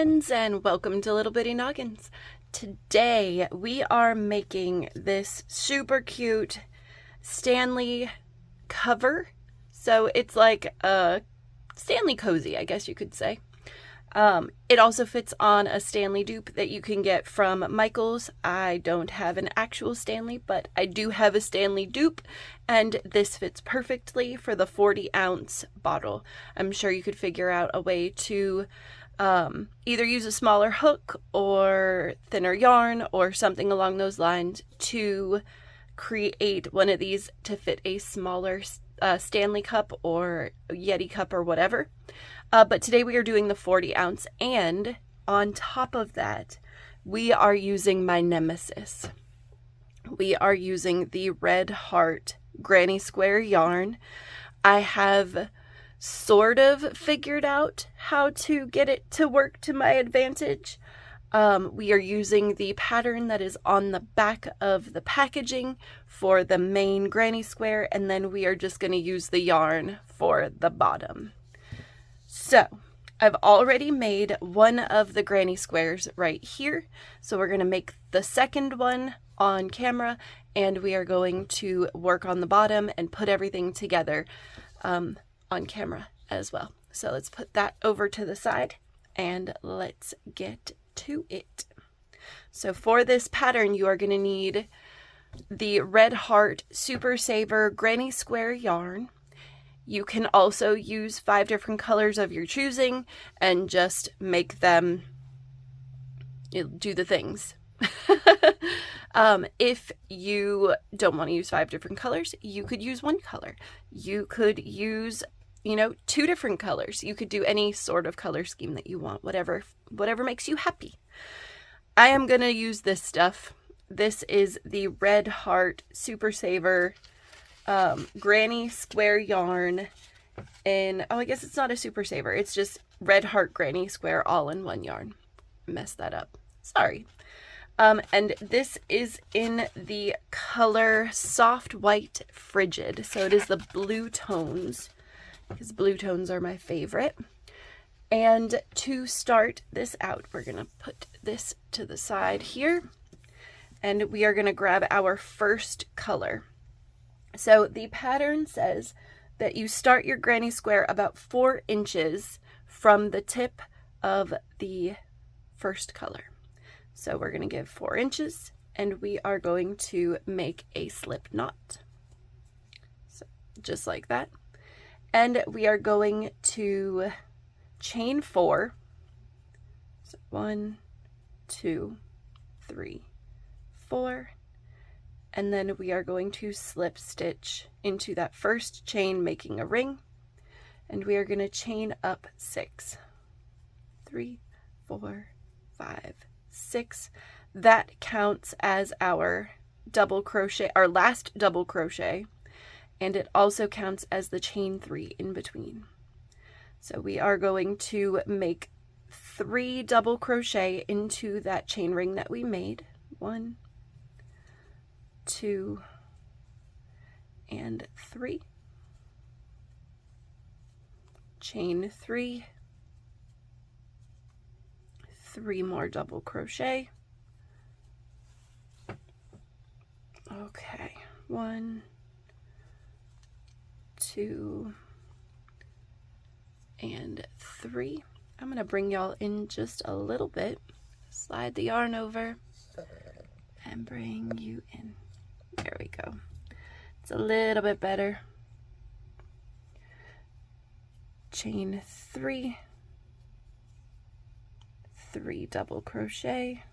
friends, and welcome to Little Bitty Noggins. Today we are making this super cute Stanley cover. So it's like a Stanley cozy, I guess you could say. It also fits on a Stanley dupe that you can get from Michael's. I don't have an actual Stanley, but I do have a Stanley dupe, and this fits perfectly for the 40-ounce bottle. I'm sure you could figure out a way to either use a smaller hook or thinner yarn or something along those lines to create one of these to fit a smaller Stanley cup or Yeti cup or whatever. But today we are doing the 40-ounce, and on top of that, we are using my nemesis. We are using the Red Heart Granny Square yarn. I have sort of figured out how to get it to work to my advantage. We are using the pattern that is on the back of the packaging for the main Granny Square, and then we are just going to use the yarn for the bottom. So, I've already made one of the Granny Squares right here. So we're going to make the second one on camera, and we are going to work on the bottom and put everything together on camera as well. So let's put that over to the side and let's get to it. So for this pattern, you are going to need the Red Heart Super Saver Granny Square yarn. You can also use 5 different colors of your choosing and just make them do the things. If you don't want to use 5 different colors, you could use 1 color. You could use, 2 different colors. You could do any sort of color scheme that you want, whatever makes you happy. I am going to use this stuff. This is the Red Heart Super Saver Granny Square yarn, and I guess it's not a Super Saver, it's just Red Heart Granny Square all in one yarn. Messed that up, sorry. And this is in the color Soft White Frigid, so it is the blue tones, because blue tones are my favorite. And to start this out, we're gonna put this to the side here, and we are gonna grab our first color. So the pattern says that you start your Granny Square about 4 inches from the tip of the first color. So we're going to give 4 inches, and we are going to make a slip knot. So just like that. And we are going to chain 4. So 1, 2, 3, 4. And then we are going to slip stitch into that first chain, making a ring, and we are going to chain up 6. 3, 4, 5, 6. That counts as our double crochet, our last double crochet, and it also counts as the chain 3 in between. So we are going to make 3 double crochet into that chain ring that we made. 1, 2, and 3. Chain 3. 3 more double crochet. Okay, 1, 2, and 3. I'm going to bring y'all in just a little bit. Slide the yarn over and bring you in. There we go. It's a little bit better. Chain 3. 3 double crochet.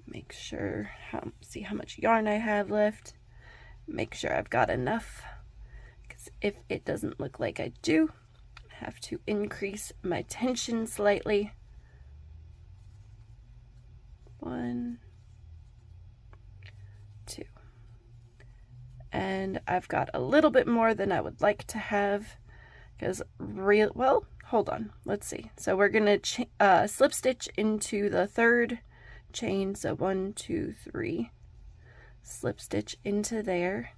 Make sure, see how much yarn I have left. Make sure I've got enough, because if it doesn't look like I do, I have to increase my tension slightly. 1, 2. And I've got a little bit more than I would like to have, because well, hold on, let's see. So we're going to slip stitch into the 3rd chain, so 1, 2, 3. Slip stitch into there,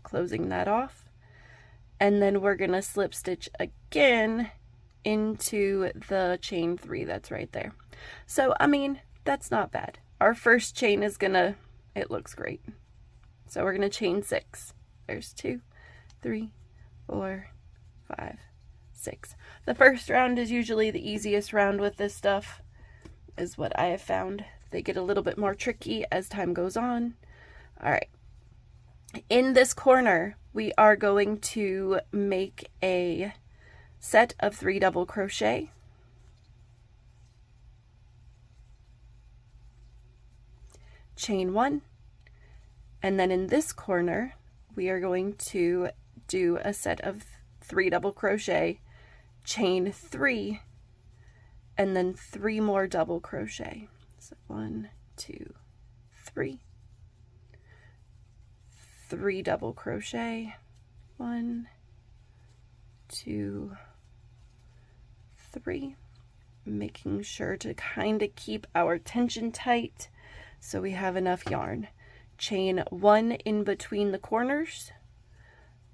closing that off, and then we're going to slip stitch again into the chain 3 that's right there. So, I mean, that's not bad. Our first chain is gonna, it looks great. So we're gonna chain 6. There's 2, 3, 4, 5, 6. The first round is usually the easiest round with this stuff, is what I have found. They get a little bit more tricky as time goes on. All right. In this corner, we are going to make a set of 3 double crochet. Chain 1. And then in this corner, we are going to do a set of 3 double crochet, chain 3, and then 3 more double crochet. So 1, 2, 3. 3 double crochet, 1, 2, 3, making sure to kind of keep our tension tight so we have enough yarn. Chain 1 in between the corners,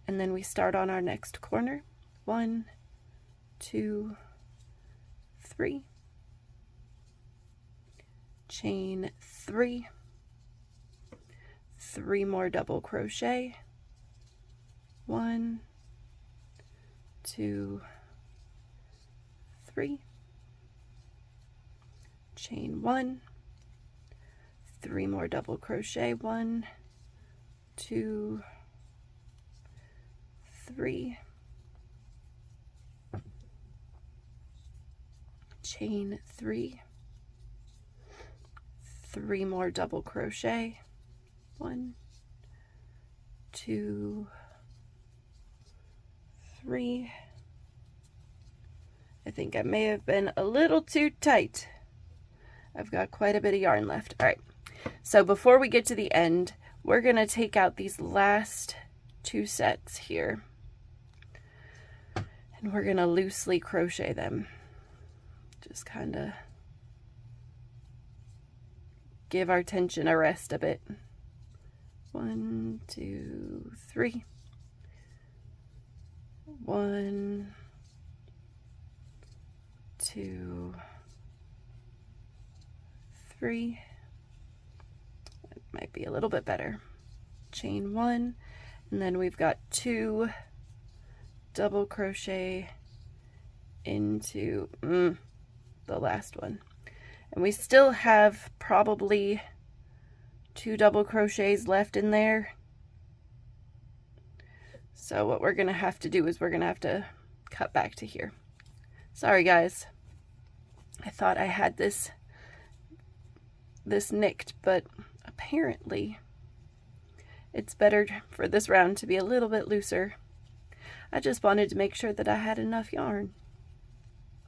and then we start on our next corner. 1, 2, 3, chain 3, 3 more double crochet, 1, 2, 3, chain 1, 3 more double crochet, 1, 2, 3, chain 3, 3 more double crochet, 1, 2, 3. I think I may have been a little too tight. I've got quite a bit of yarn left. All right, so before we get to the end, we're going to take out these last 2 sets here, and we're going to loosely crochet them. Just kind of give our tension a rest a bit. 1, 2, 3. 1, 2, 3. It might be a little bit better. Chain 1, and then we've got 2 double crochet into the last one. And we still have probably 2 double crochets left in there. So what we're gonna have to do is we're gonna have to cut back to here. Sorry guys, I thought I had this nicked, but apparently it's better for this round to be a little bit looser. I just wanted to make sure that I had enough yarn.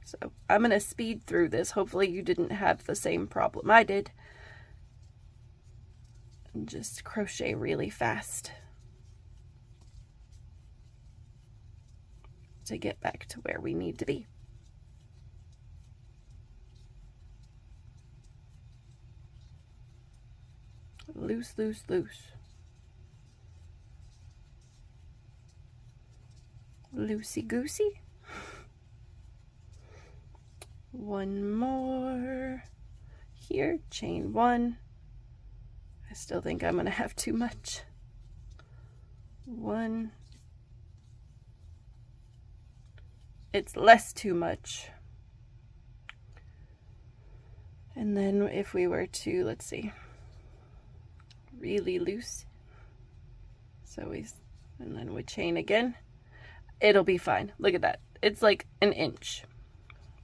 So I'm gonna speed through this. Hopefully you didn't have the same problem I did. And just crochet really fast to get back to where we need to be. Loose, loose, loose. Loosey-goosey. 1 more here, chain 1. I still think I'm going to have too much. 1. It's less too much. And then if we were to, let's see, really loose, so and then we chain again, it'll be fine. Look at that. It's like an inch.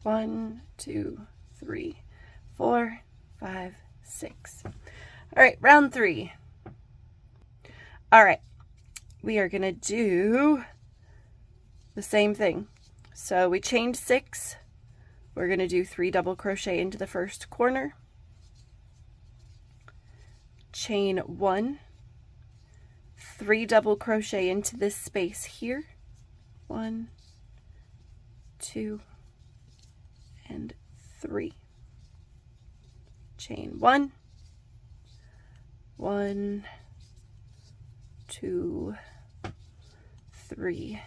1, 2, 3, 4, 5, 6. All right, round 3. All right, we are gonna do the same thing. So we chained 6. We're gonna do 3 double crochet into the first corner, chain 1, 3 double crochet into this space here, 1, 2, and 3, chain 1, 1, 2, 3,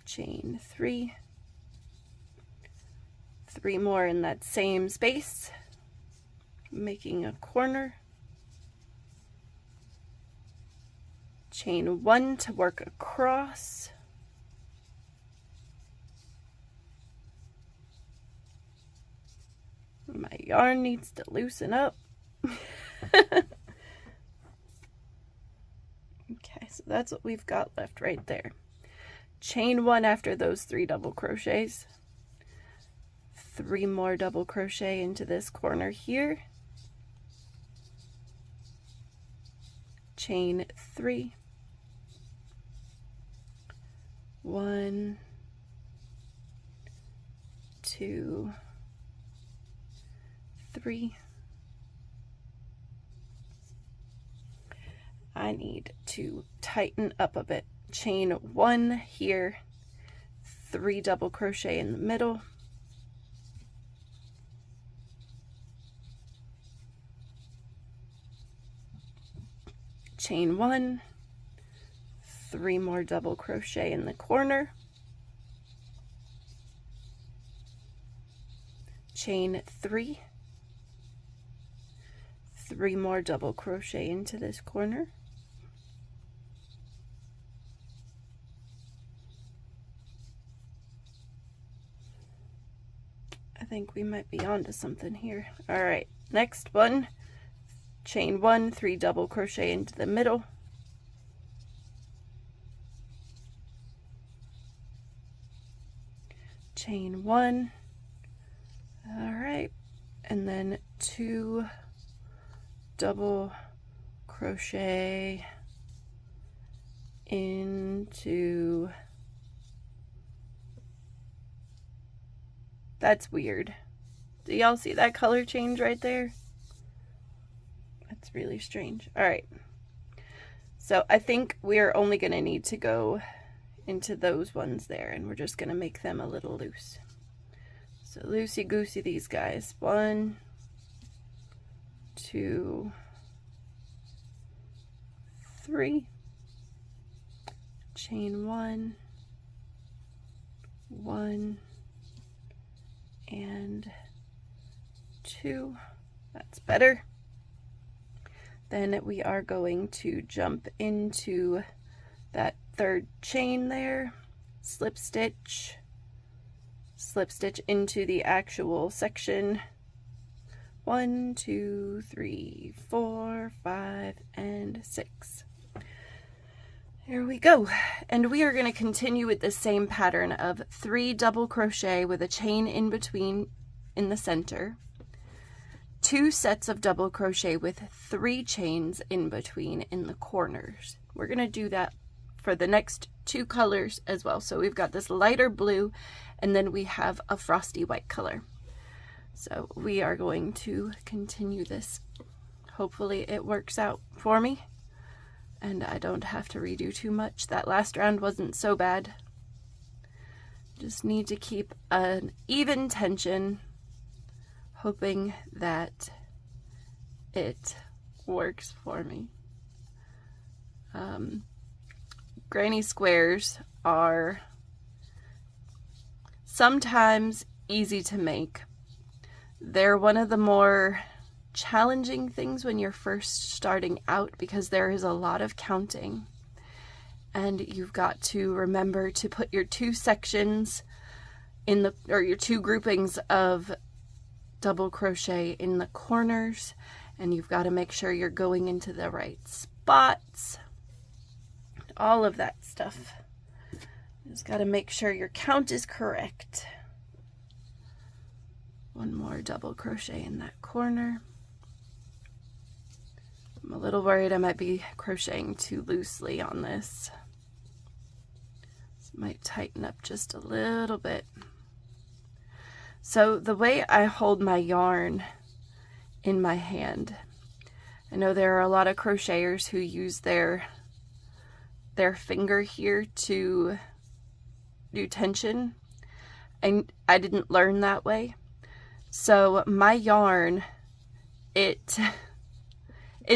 chain 3, 3 more in that same space, making a corner, chain 1 to work across, my yarn needs to loosen up. Okay, so that's what we've got left right there. Chain 1 after those 3 double crochets, 3 more double crochet into this corner here, chain 3, 1, 2, 3. I need to tighten up a bit. Chain 1 here, 3 double crochet in the middle, chain 1, 3 more double crochet in the corner, chain 3, 3 more double crochet into this corner, I think we might be onto something here. All right, next one, chain 1, 3 double crochet into the middle, chain 1, all right, and then 2 double crochet into, that's weird. Do y'all see that color change right there? That's really strange. All right, so I think we're only going to need to go into those ones there, and we're just going to make them a little loose. So loosey-goosey these guys. 1, 2, 3, chain 1, 1, and 2. That's better. Then we are going to jump into that 3rd chain there, slip stitch into the actual section. 1, 2, 3, 4, 5, and 6. There we go. And we are going to continue with the same pattern of 3 double crochet with a chain in between in the center, 2 sets of double crochet with 3 chains in between in the corners. We're going to do that for the next 2 colors as well. So we've got this lighter blue, and then we have a frosty white color. So we are going to continue this. Hopefully it works out for me and I don't have to redo too much. That last round wasn't so bad. Just need to keep an even tension, hoping that it works for me. Granny squares are sometimes easy to make. They're one of the more challenging things when you're first starting out because there is a lot of counting. And you've got to remember to put your 2 sections in the, or your 2 groupings of double crochet in the corners, and you've got to make sure you're going into the right spots. All of that stuff. Just got to make sure your count is correct. 1 more double crochet in that corner. I'm a little worried I might be crocheting too loosely on this. This might tighten up just a little bit. So the way I hold my yarn in my hand, I know there are a lot of crocheters who use their finger here to do tension, and I didn't learn that way. So my yarn, it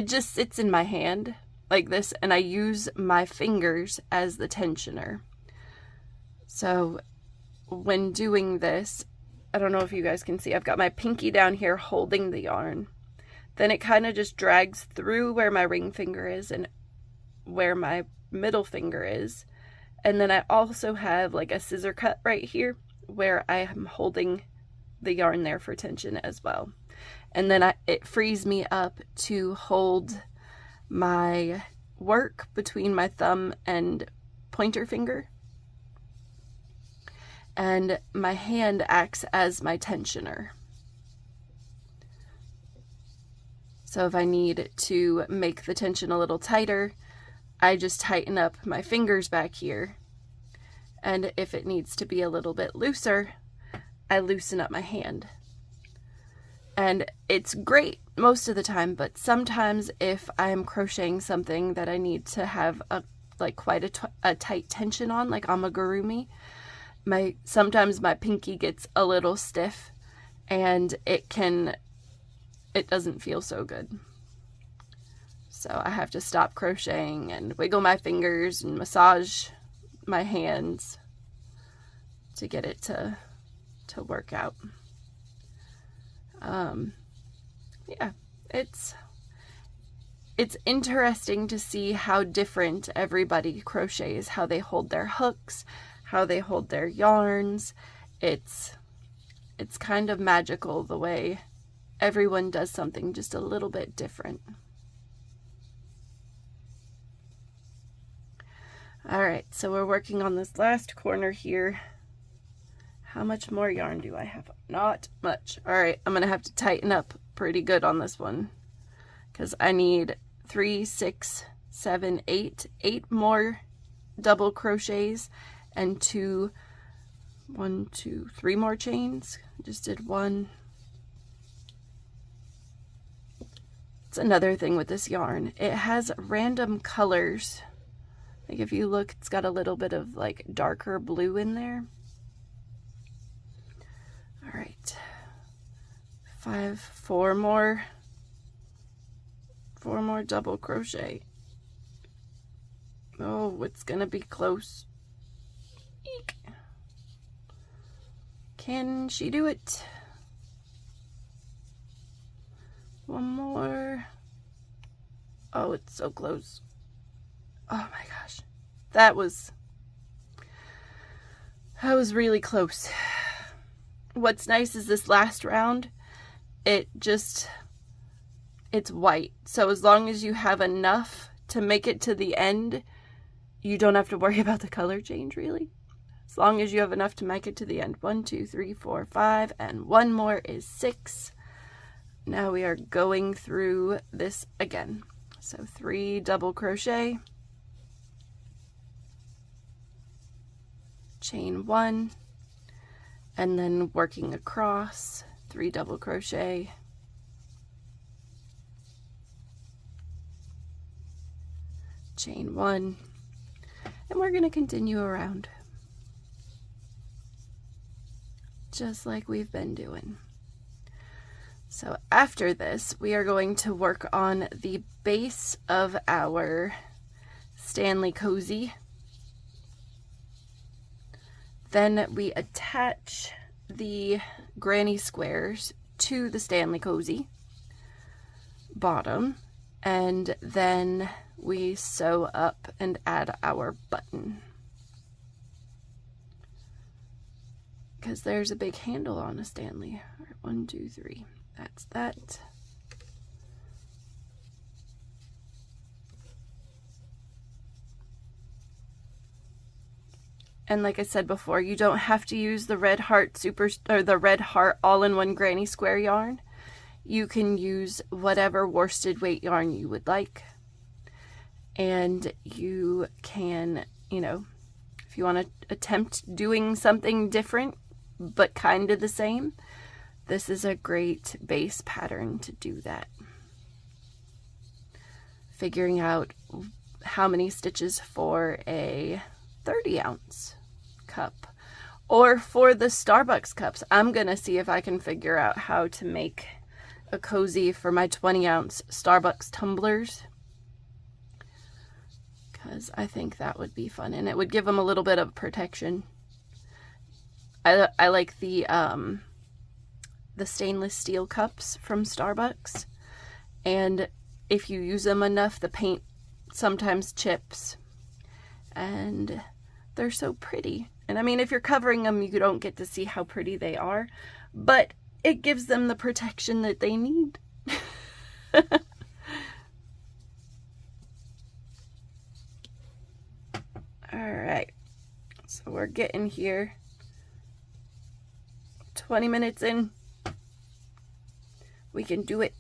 just sits in my hand like this, and I use my fingers as the tensioner. So when doing this, I don't know if you guys can see, I've got my pinky down here holding the yarn. Then it kind of just drags through where my ring finger is and where my middle finger is. And then I also have like a scissor cut right here where I am holding the yarn there for tension as well. And then it frees me up to hold my work between my thumb and pointer finger. And my hand acts as my tensioner. So if I need to make the tension a little tighter, I just tighten up my fingers back here. And if it needs to be a little bit looser, I loosen up my hand. And it's great most of the time, but sometimes if I'm crocheting something that I need to have quite a tight tension on, like amigurumi, sometimes my pinky gets a little stiff and it doesn't feel so good. So I have to stop crocheting and wiggle my fingers and massage my hands to get it to work out. Yeah, it's interesting to see how different everybody crochets, how they hold their hooks, how they hold their yarns. It's kind of magical the way everyone does something just a little bit different. Alright, so we're working on this last corner here. How much more yarn do I have? Not much. Alright, I'm going to have to tighten up pretty good on this one, because I need 3, 6, 7, 8 more double crochets and 3 more chains. Just did 1. It's another thing with this yarn. It has random colors. Like if you look, it's got a little bit of like darker blue in there. All right. 4 more double crochet. Oh, it's gonna be close. Eek. Can she do it? 1 more. Oh, it's so close. Oh my gosh. That was really close. What's nice is this last round, it's white. So as long as you have enough to make it to the end, you don't have to worry about the color change really. As long as you have enough to make it to the end. 1, 2, 3, 4, 5, and 1 more is 6. Now we are going through this again. So 3 double crochet, chain 1, and then working across, 3 double crochet, chain 1, and we're going to continue around just like we've been doing. So after this, we are going to work on the base of our Stanley Cozy. Then we attach the granny squares to the Stanley Cozy bottom, and then we sew up and add our button. Because there's a big handle on a Stanley. 1, 2, 3. That's that. And like I said before, you don't have to use the Red Heart the Red Heart all-in-one granny square yarn. You can use whatever worsted weight yarn you would like. And you can, if you want to attempt doing something different but kind of the same, this is a great base pattern to do that. Figuring out how many stitches for a 30-ounce cup, or for the Starbucks cups. I'm gonna see if I can figure out how to make a cozy for my 20-ounce Starbucks tumblers, because I think that would be fun, and it would give them a little bit of protection. I like the the stainless steel cups from Starbucks, and if you use them enough, the paint sometimes chips, and they're so pretty. And I mean, if you're covering them, you don't get to see how pretty they are, but it gives them the protection that they need. Alright, so we're getting here. 20 minutes in. We can do it.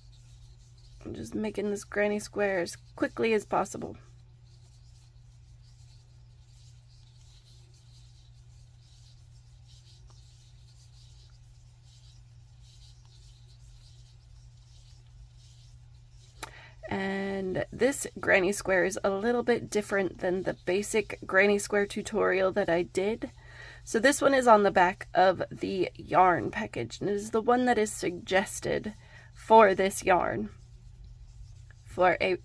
I'm just making this granny square as quickly as possible. And this granny square is a little bit different than the basic granny square tutorial that I did. So this one is on the back of the yarn package, and it is the one that is suggested for this yarn.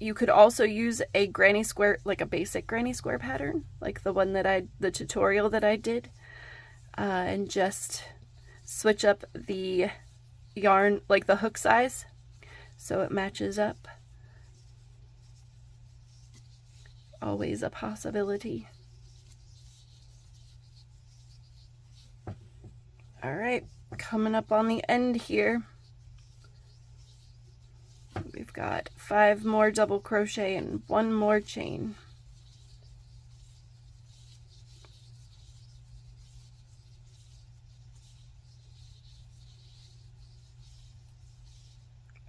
You could also use a granny square, like a basic granny square pattern, like the one that the tutorial that I did, and just switch up the yarn, like the hook size, so it matches up. Always a possibility. All right, coming up on the end here. We've got 5 more double crochet and 1 more chain.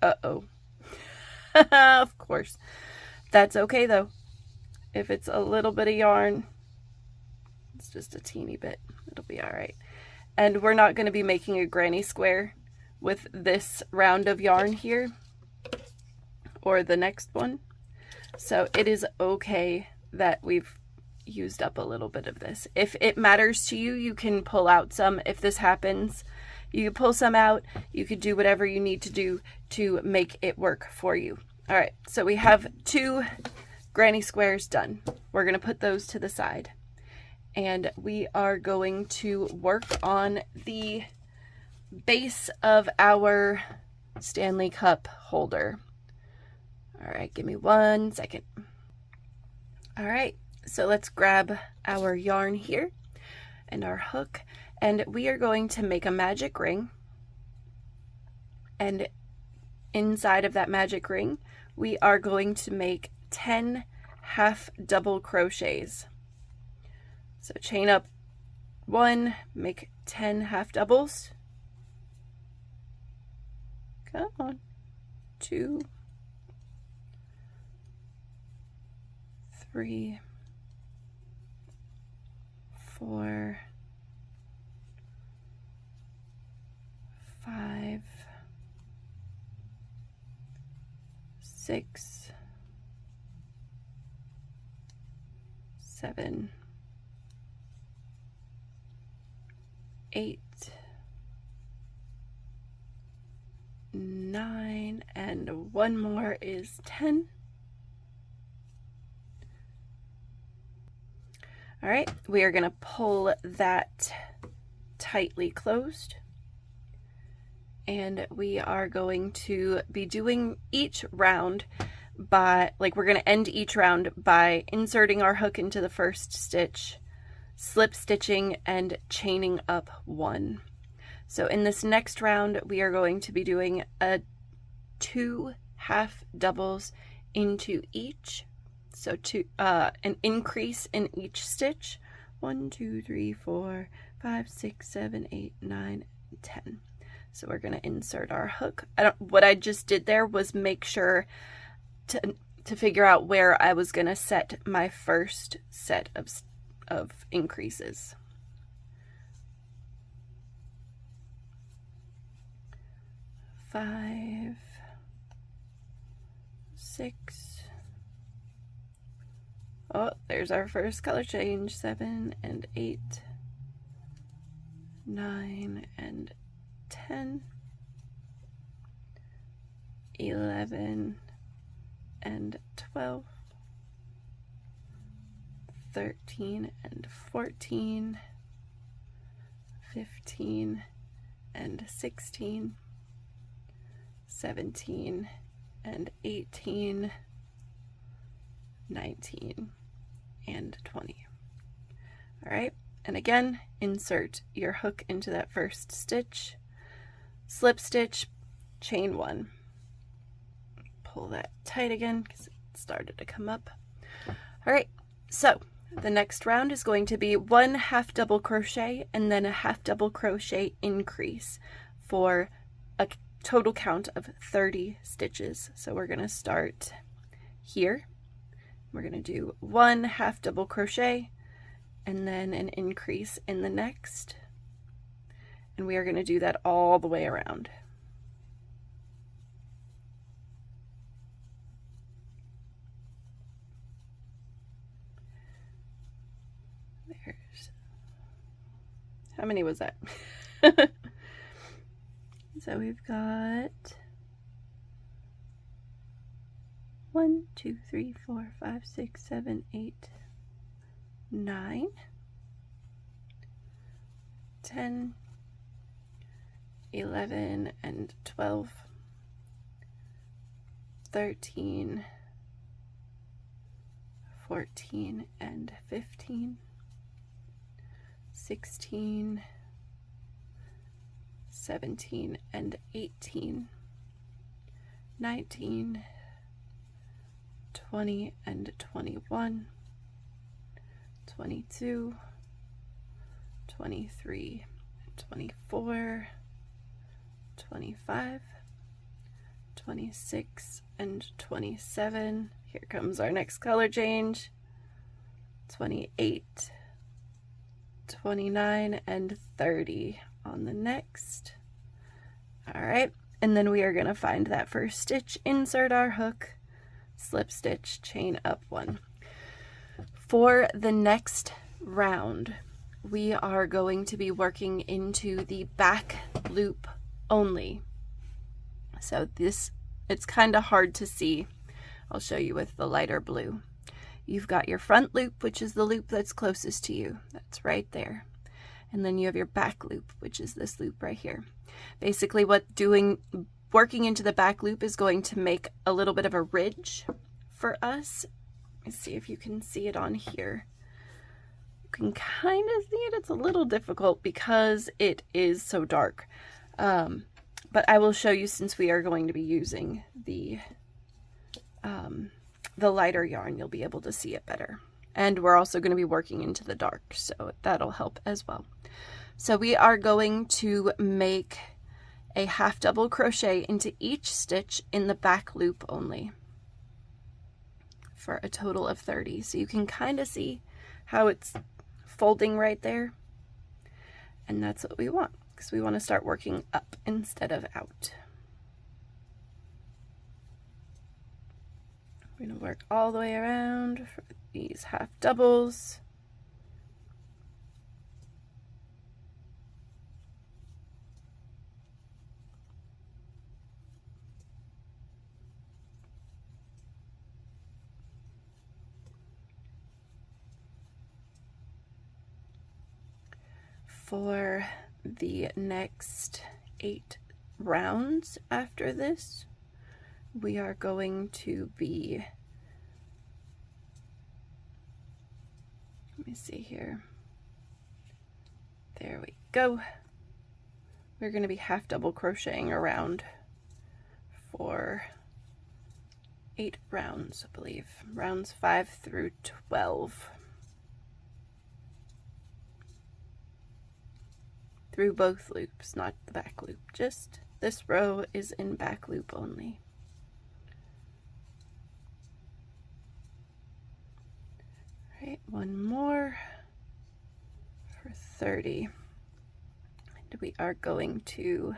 Uh-oh. Of course. That's okay though. If it's a little bit of yarn, it's just a teeny bit, it'll be all right. And we're not going to be making a granny square with this round of yarn here or the next one. So it is okay that we've used up a little bit of this. If it matters to you, you can pull out some. If this happens, you can pull some out. You could do whatever you need to do to make it work for you. All right, so we have 2 granny squares done. We're going to put those to the side, and we are going to work on the base of our Stanley Cup holder. All right, give me 1 second. All right, so let's grab our yarn here and our hook, and we are going to make a magic ring, and inside of that magic ring we are going to make 10 half double crochets. So chain up 1, make 10 half doubles. Come on. 2, 3, 4, 5, 6, 7, 8, 9, and 1 more is 10. All right, we are going to pull that tightly closed, and we are going to be doing each round by, we're going to end each round by inserting our hook into the first stitch, slip stitching, and chaining up 1. So in this next round, we are going to be doing 2 half doubles into each. So an increase in each stitch. 1, 2, 3, 4, 5, 6, 7, 8, 9, 10. So we're going to insert our hook. What I just did there was make sure to figure out where I was going to set my first set of increases. Five, 6. Oh, there's our first color change. 7 and 8, 9 and 10, 11 and 12, 13 and 14, 15 and 16, 17 and 18, 19 and 20. All right, and again, insert your hook into that first stitch, slip stitch, chain 1. Pull that tight again because it started to come up. All right, so the next round is going to be 1 half double crochet and then a half double crochet increase for a total count of 30 stitches. So we're going to start here. We're going to do 1 half double crochet and then an increase in the next. And we are going to do that all the way around. How many was that? So we've got 1, 2, 3, 4, 5, 6, 7, 8, 9, 10, 11, and 12, 13, 14, and 15, 16, 17, and 18, 19, 20, and 21, 22, 23, 24, 25, 26, and 27. Here comes our next color change. 28, 29, and 30 on the next. All right, and then we are going to find that first stitch, insert our hook, slip stitch, chain up 1. For the next round, we are going to be working into the back loop only. So this, it's kind of hard to see. I'll show you with the lighter blue. You've got your front loop, which is the loop that's closest to you. That's right there. And then you have your back loop, which is this loop right here. Basically working into the back loop is going to make a little bit of a ridge for us. Let's see if you can see it on here. You can kind of see it. It's a little difficult because it is so dark. But I will show you, since we are going to be using the lighter yarn, you'll be able to see it better. And we're also going to be working into the dark, so that'll help as well. So we are going to make a half double crochet into each stitch in the back loop only for a total of 30. So you can kind of see how it's folding right there. And that's what we want, because we want to start working up instead of out. We're going to work all the way around for these half doubles. For the next 8 rounds after this, we are going to be, let me see here, there we go. We're going to be half double crocheting around for 8 rounds, I believe, rounds 5 through 12. Through both loops, not the back loop, just this row is in back loop only. All right, one more for 30. And we are going to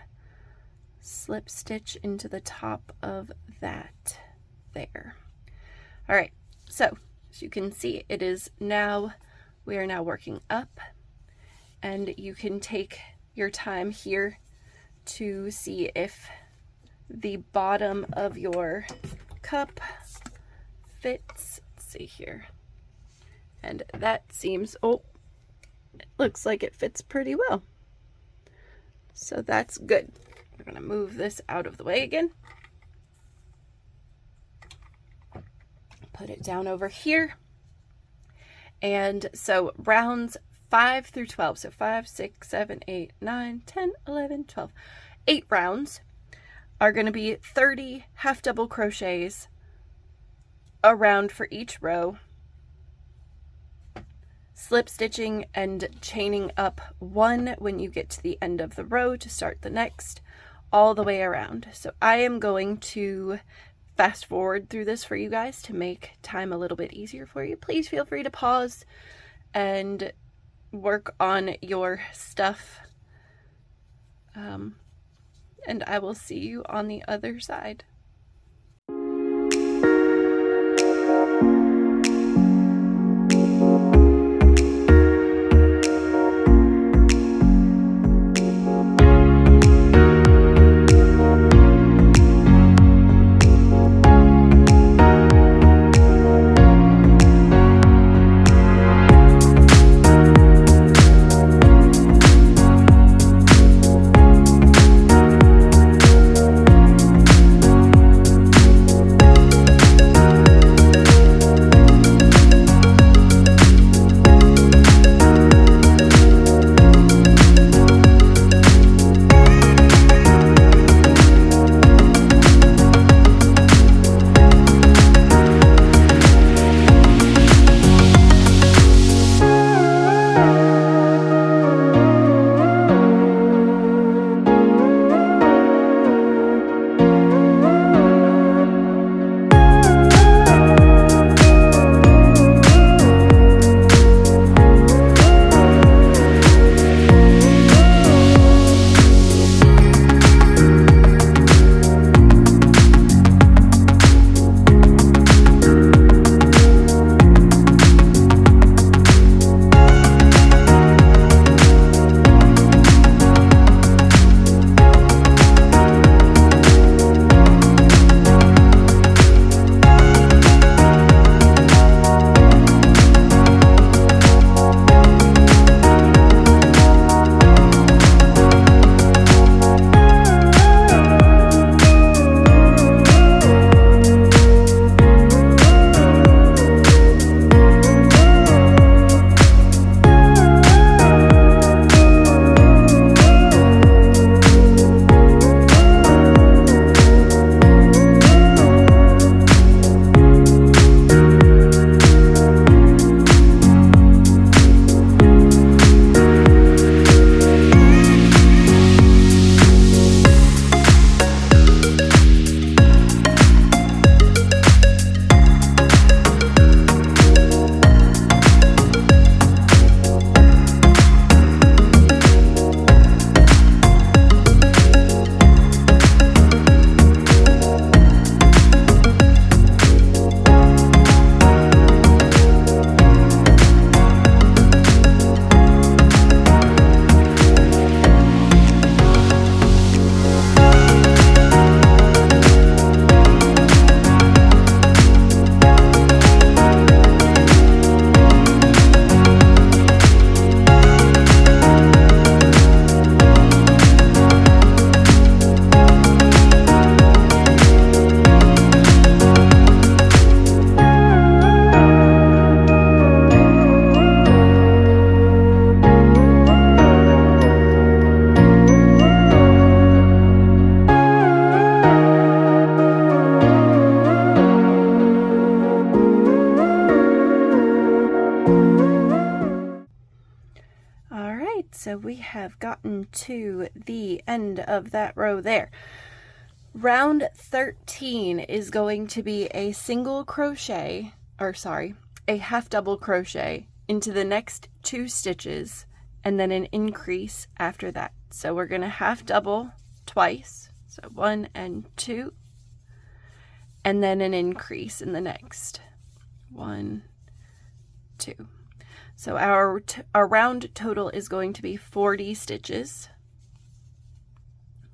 slip stitch into the top of that there. All right, so as you can see, it is now, we are now working up. And you can take your time here to see if the bottom of your cup fits. Let's see here. And that seems, oh, it looks like it fits pretty well. So that's good. We're going to move this out of the way again. Put it down over here. And so rounds 5 through 12, so 5, 6, 7, 8, 9, 10, 11, 12, 8 rounds are going to be 30 half double crochets, a round for each row, slip stitching and chaining up 1 when you get to the end of the row to start the next, all the way around. So I am going to fast forward through this for you guys to make time a little bit easier for you. Please feel free to pause and work on your stuff. And I will see you on the other side. So we have gotten to the end of that row there. Round 13 is going to be a single crochet, or sorry, a half double crochet into the next 2 stitches and then an increase after that. So we're going to half double twice, so 1 and 2, and then an increase in the next 1, 2. So our round total is going to be 40 stitches.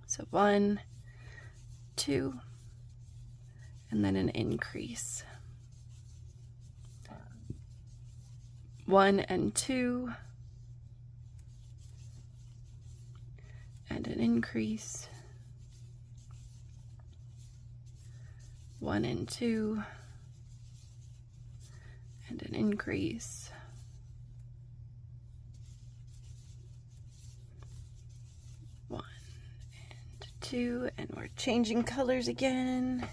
So 1, 2, and then an increase. 1 and 2, and an increase, 1 and 2, and an increase, 1 and 2, and we're changing colors again,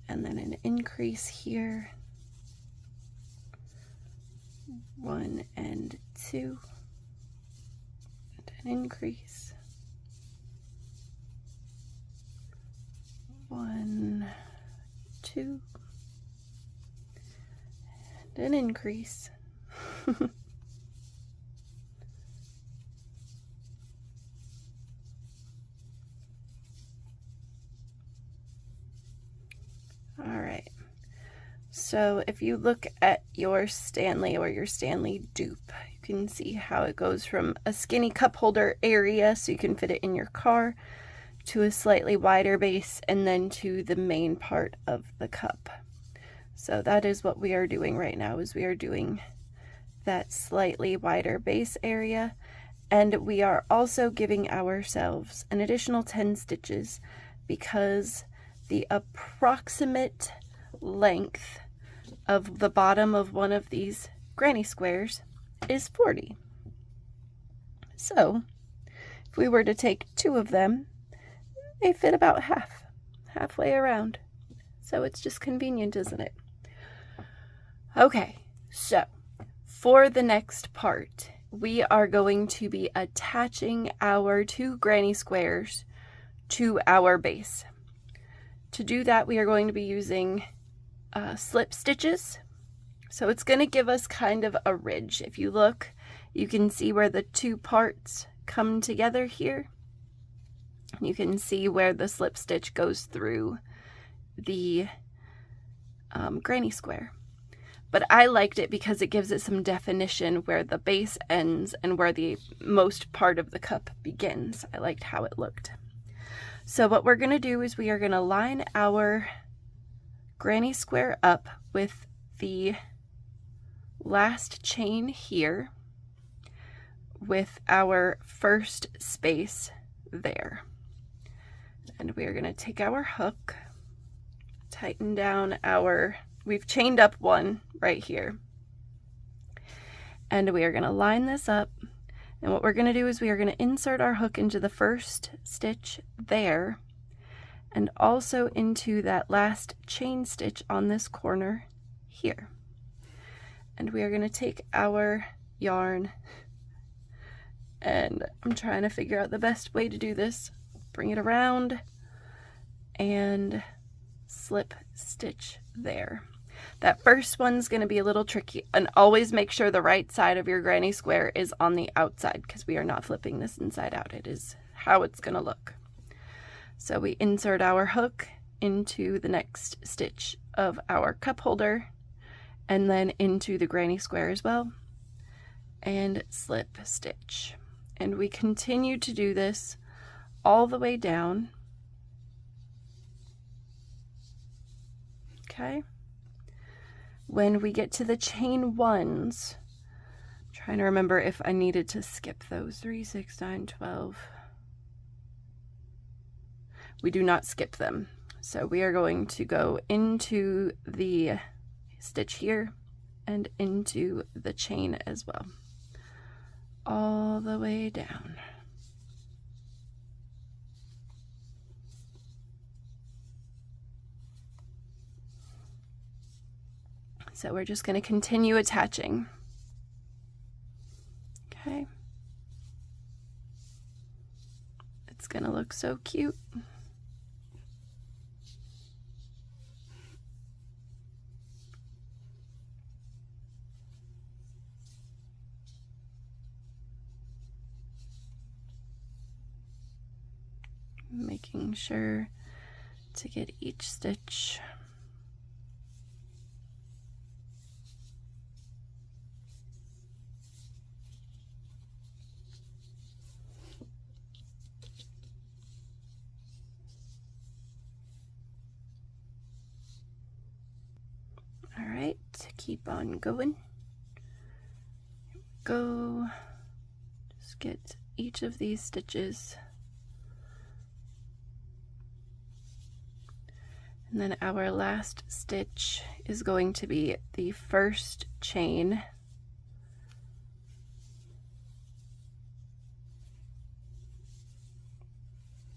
and then an increase here, 1 and 2, and an increase, 1, 2, and an increase. All right, so if you look at your Stanley or your Stanley dupe, you can see how it goes from a skinny cup holder area so you can fit it in your car, to a slightly wider base, and then to the main part of the cup. So that is what we are doing right now, is we are doing that slightly wider base area, and we are also giving ourselves an additional 10 stitches because the approximate length of the bottom of one of these granny squares is 40. So if we were to take 2 of them, they fit about halfway around. So it's just convenient, isn't it? Okay, so for the next part, we are going to be attaching our 2 granny squares to our base. To do that, we are going to be using slip stitches. So it's going to give us kind of a ridge. If you look, you can see where the 2 parts come together here. You can see where the slip stitch goes through the granny square. But I liked it because it gives it some definition where the base ends and where the most part of the cup begins. I liked how it looked. So what we're going to do is we are going to line our granny square up with the last chain here with our first space there. And we are going to take our hook, tighten down we've chained up 1 right here. And we are going to line this up. And what we're going to do is we are going to insert our hook into the first stitch there, and also into that last chain stitch on this corner here. And we are going to take our yarn, and I'm trying to figure out the best way to do this. Bring it around and slip stitch there. That first one's going to be a little tricky, and always make sure the right side of your granny square is on the outside because we are not flipping this inside out. It is how it's going to look. So we insert our hook into the next stitch of our cup holder and then into the granny square as well, and slip stitch. And we continue to do this all the way down. Okay. When we get to the chain 1s, I'm trying to remember if I needed to skip those. 3, 6, 9, 12. We do not skip them. So we are going to go into the stitch here and into the chain as well, all the way down. So we're just going to continue attaching. Okay. It's going to look so cute. Making sure to get each stitch. All right, keep on going. Here we go. Just get each of these stitches. And then our last stitch is going to be the first chain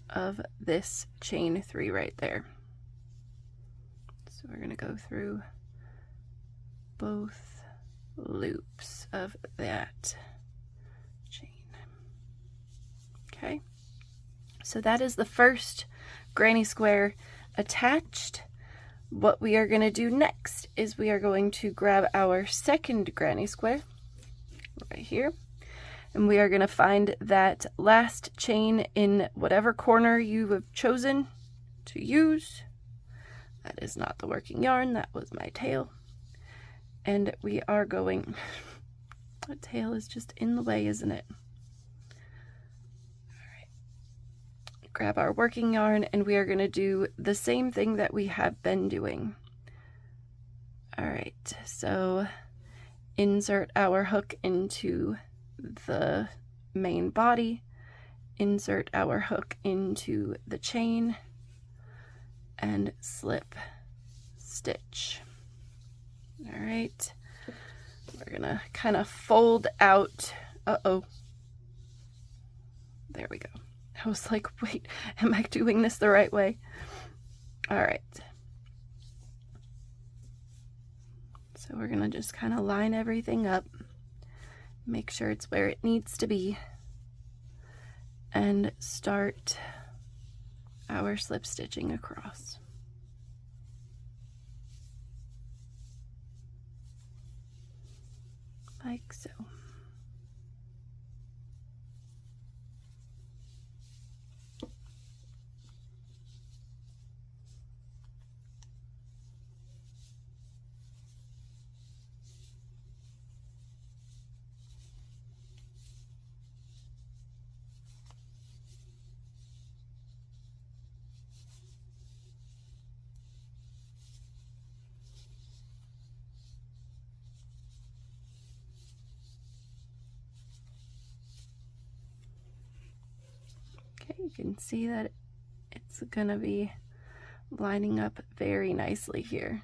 of this chain 3 right there. So we're going to go through both loops of that chain. Okay, so that is the first granny square attached. What we are going to do next is we are going to grab our second granny square right here, and we are going to find that last chain in whatever corner you have chosen to use. That is not the working yarn, that was my tail. And we are going, the tail is just in the way, isn't it? All right. Grab our working yarn, and we are going to do the same thing that we have been doing. All right, so insert our hook into the main body, insert our hook into the chain, and slip stitch. All right, we're gonna kind of fold out. Uh-oh, there we go. I was like, wait, am I doing this the right way? All right, so we're gonna just kind of line everything up, make sure it's where it needs to be, and start our slip stitching across. Like so. You can see that it's gonna be lining up very nicely here.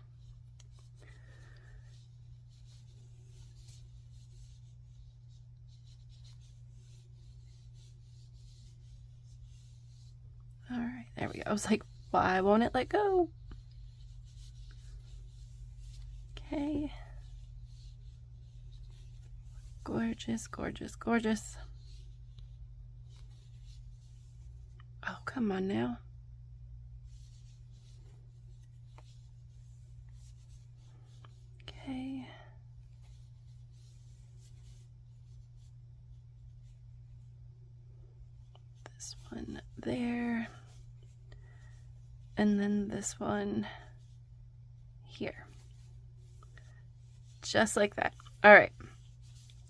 All right, there we go. I was like, why won't it let go? Okay. Gorgeous, gorgeous, gorgeous. Oh, come on now. Okay. This one there. And then this one here. Just like that. All right.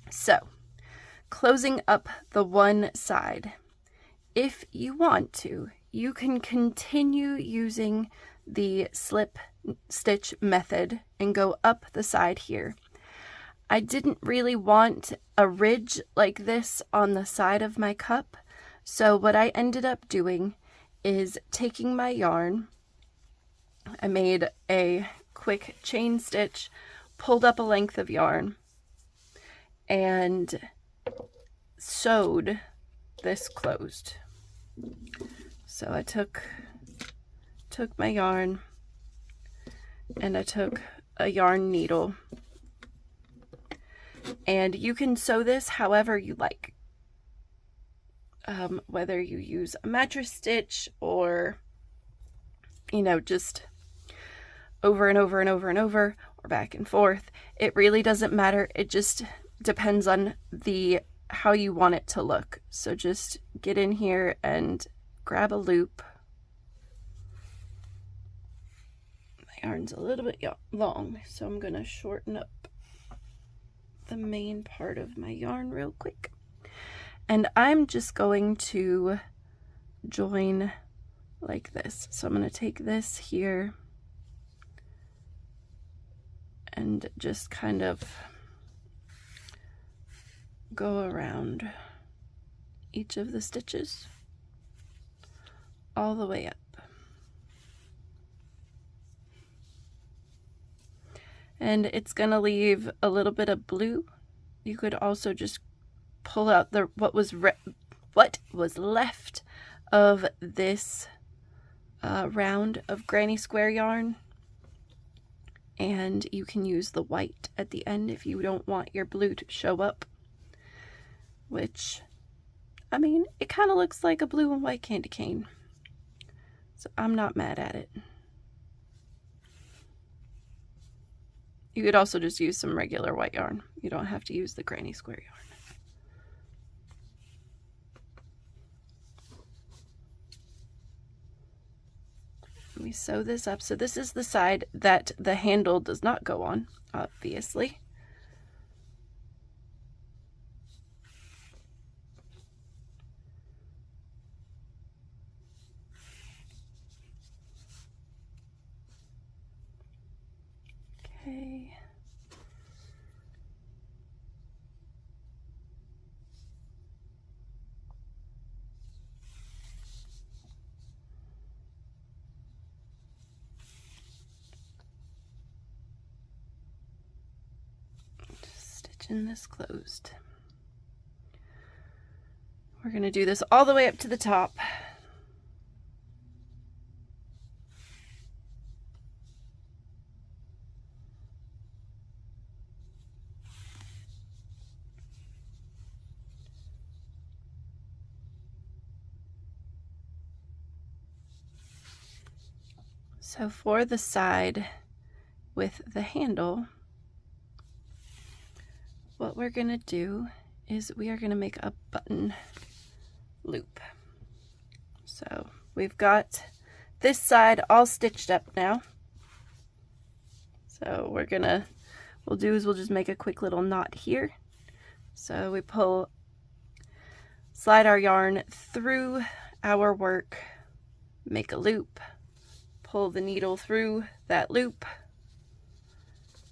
So, closing up the one side. If you want to, you can continue using the slip stitch method and go up the side here. I didn't really want a ridge like this on the side of my cup, so what I ended up doing is taking my yarn, I made a quick chain stitch, pulled up a length of yarn, and sewed this closed. So I took my yarn, and I took a yarn needle, and you can sew this however you like, whether you use a mattress stitch or, you know, just over and over and over and over, or back and forth. It really doesn't matter. It just depends on how you want it to look. So just get in here and grab a loop. My yarn's a little bit long, so I'm gonna shorten up the main part of my yarn real quick. And I'm just going to join like this. So I'm gonna take this here and just kind of go around each of the stitches all the way up. and it's gonna leave a little bit of blue. You could also just pull out the what was left of this round of granny square yarn, and you can use the white at the end if you don't want your blue to show up, which, I mean, it kind of looks like a blue and white candy cane, so I'm not mad at it. You could also just use some regular white yarn. You don't have to use the granny square yarn. We sew this up. So this is the side that the handle does not go on, obviously. Okay. Stitching this closed. We're going to do this all the way up to the top. So for the side with the handle, what we're going to do is we are going to make a button loop. So we've got this side all stitched up now. So we'll just make a quick little knot here. So we slide our yarn through our work, make a loop, pull the needle through that loop,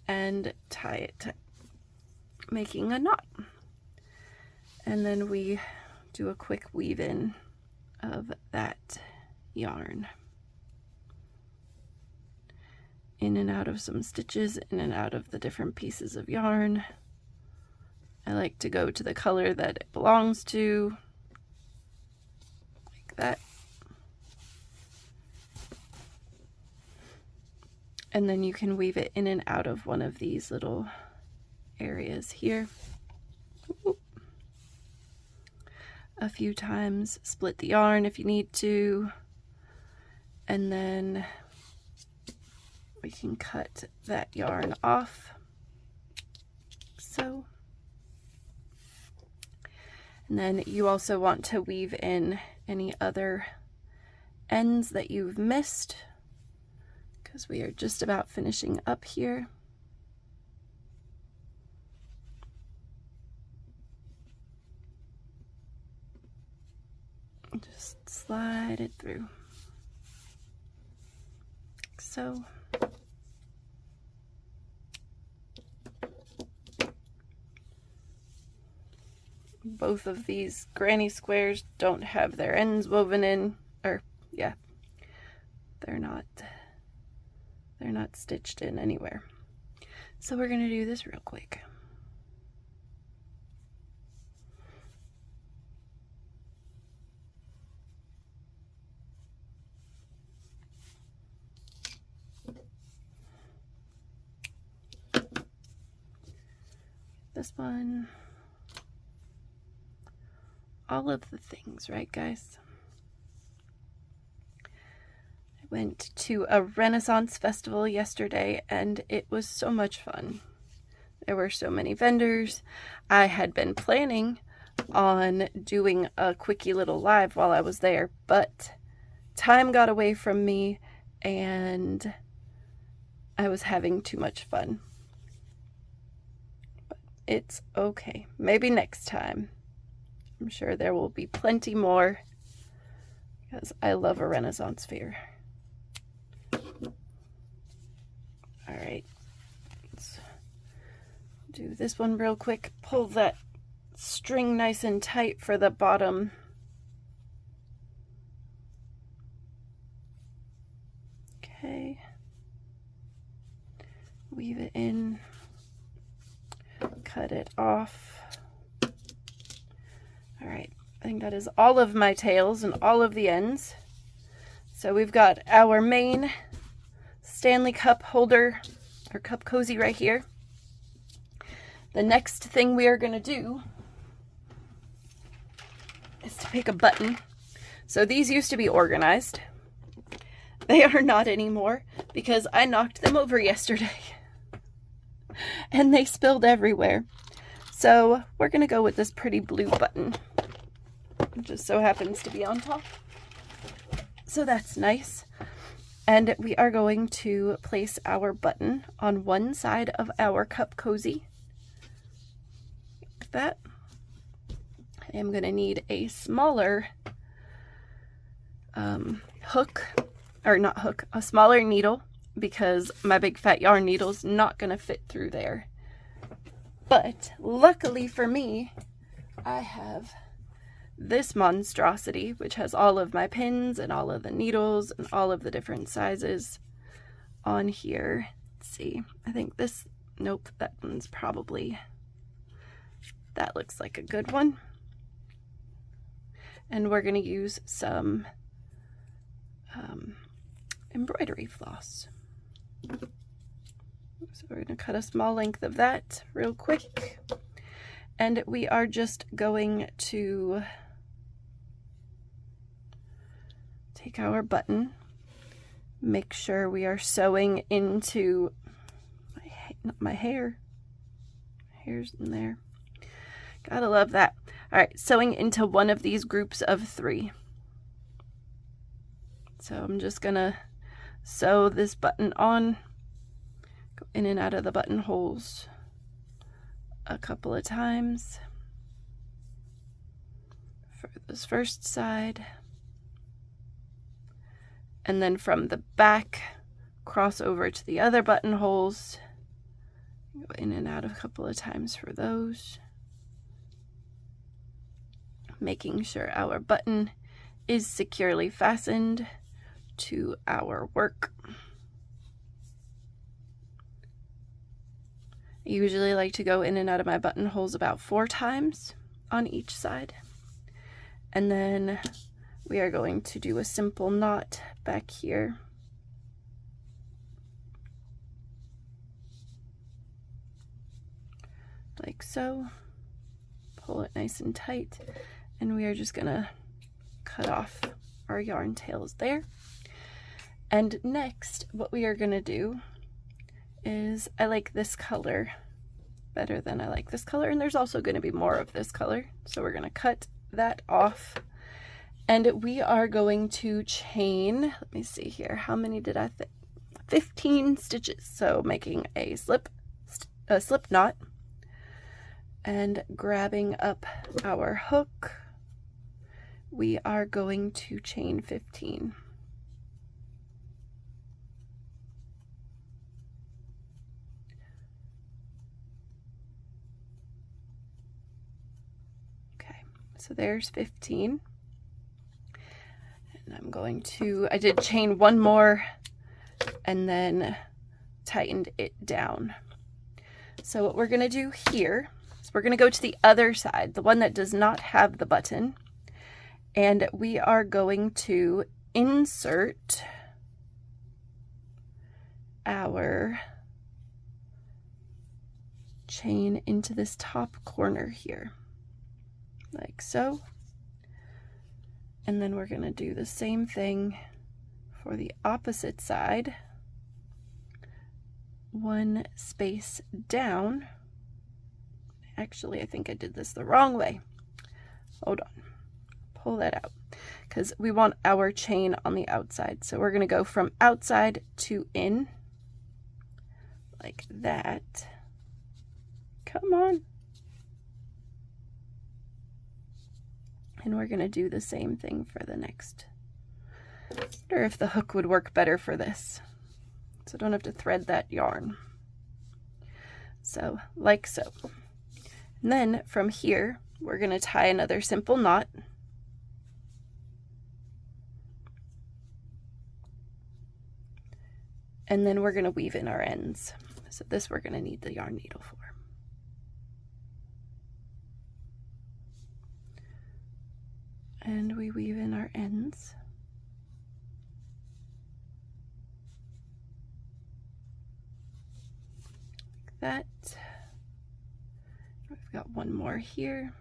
and tie it, making a knot. And then we do a quick weave in of that yarn. In and out of some stitches, in and out of the different pieces of yarn. I like to go to the color that it belongs to, like that. And then you can weave it in and out of one of these little areas here. A few times, split the yarn if you need to, and then we can cut that yarn off, so. And then you also want to weave in any other ends that you've missed, because we are just about finishing up here. Just slide it through, like so. Both of these granny squares don't have their ends woven in, or yeah, they're not stitched in anywhere. So we're gonna do this real quick. This one, all of the things, right guys? I went to a Renaissance festival yesterday and it was so much fun. There were so many vendors. I had been planning on doing a quickie little live while I was there, but time got away from me and I was having too much fun. But it's okay. Maybe next time. I'm sure there will be plenty more because I love a Renaissance fair. All right, let's do this one real quick. Pull that string nice and tight for the bottom. Okay. weave it in, cut it off. All right, I think that is all of my tails and all of the ends. So we've got our main Stanley Cup holder, or cup cozy right here. The next thing we are going to do is to pick a button. So these used to be organized. They are not anymore because I knocked them over yesterday and they spilled everywhere. So we're going to go with this pretty blue button. It just so happens to be on top. So that's nice. And we are going to place our button on one side of our cup cozy. Like that. I am going to need a smaller hook, or not hook, a smaller needle, because my big fat yarn needle's not going to fit through there. But luckily for me, I have this monstrosity, which has all of my pins and all of the needles and all of the different sizes on here. Let's see, I think this, nope, that one's probably, that looks like a good one. And we're going to use some embroidery floss. So we're going to cut a small length of that real quick. And we are just going to take our button, make sure we are sewing into my hair. Hair's in there. Gotta love that. All right, sewing into one of these groups of 3. So I'm just gonna sew this button on, go in and out of the buttonholes a couple of times for this first side, and then from the back cross over to the other buttonholes, go in and out a couple of times for those, making sure our button is securely fastened to our work. I usually like to go in and out of my buttonholes about 4 times on each side. And then we are going to do a simple knot back here. Like so. Pull it nice and tight. And we are just gonna cut off our yarn tails there. And next, what we are gonna do is, I like this color better than I like this color, and there's also gonna be more of this color. So we're gonna cut that off. And we are going to chain, let me see here, how many did I think? 15 stitches. So making a slip knot and grabbing up our hook, we are going to chain 15. Okay, so there's 15. And I'm going to, I did chain one more and then tightened it down. So what we're going to do here is we're going to go to the other side, the one that does not have the button, and we are going to insert our chain into this top corner here, like so. And then we're going to do the same thing for the opposite side. One space down. Actually, I think I did this the wrong way. Hold on. Pull that out, because we want our chain on the outside. So we're going to go from outside to in, like that. Come on. And we're going to do the same thing for the next. I wonder if the hook would work better for this, so I don't have to thread that yarn. So, like so. And then from here, we're going to tie another simple knot. And then we're going to weave in our ends. So this we're going to need the yarn needle for. And we weave in our ends. Like that. We've got one more here.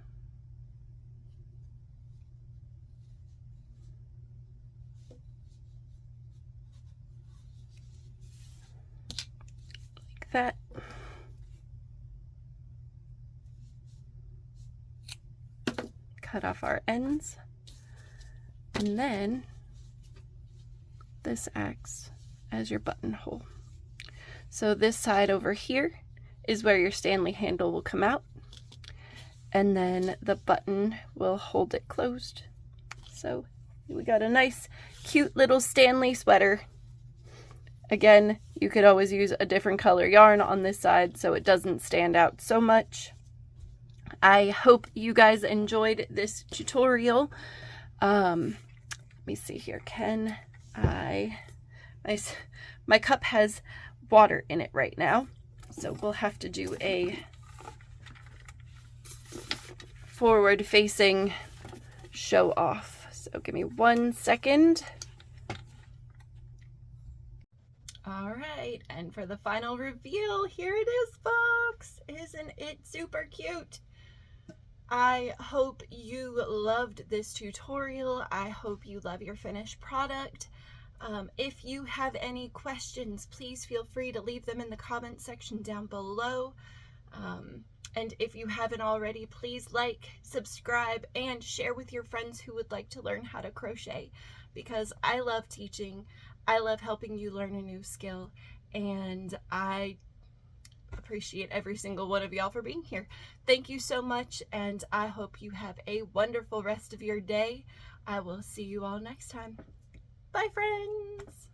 Like that. Cut off our ends. And then this acts as your buttonhole. So this side over here is where your Stanley handle will come out, and then the button will hold it closed. So we got a nice cute little Stanley sweater. Again, you could always use a different color yarn on this side so it doesn't stand out so much. I hope you guys enjoyed this tutorial. Let me see here. Can I, my cup has water in it right now, so we'll have to do a forward facing show off. So give me 1 second. All right, and for the final reveal, here it is, folks. Isn't it super cute? I hope you loved this tutorial. I hope you love your finished product. If you have any questions, please feel free to leave them in the comment section down below. And if you haven't already, please like, subscribe, and share with your friends who would like to learn how to crochet, because I love teaching. I love helping you learn a new skill, and I appreciate every single one of y'all for being here. Thank you so much, and I hope you have a wonderful rest of your day. I will see you all next time. Bye, friends.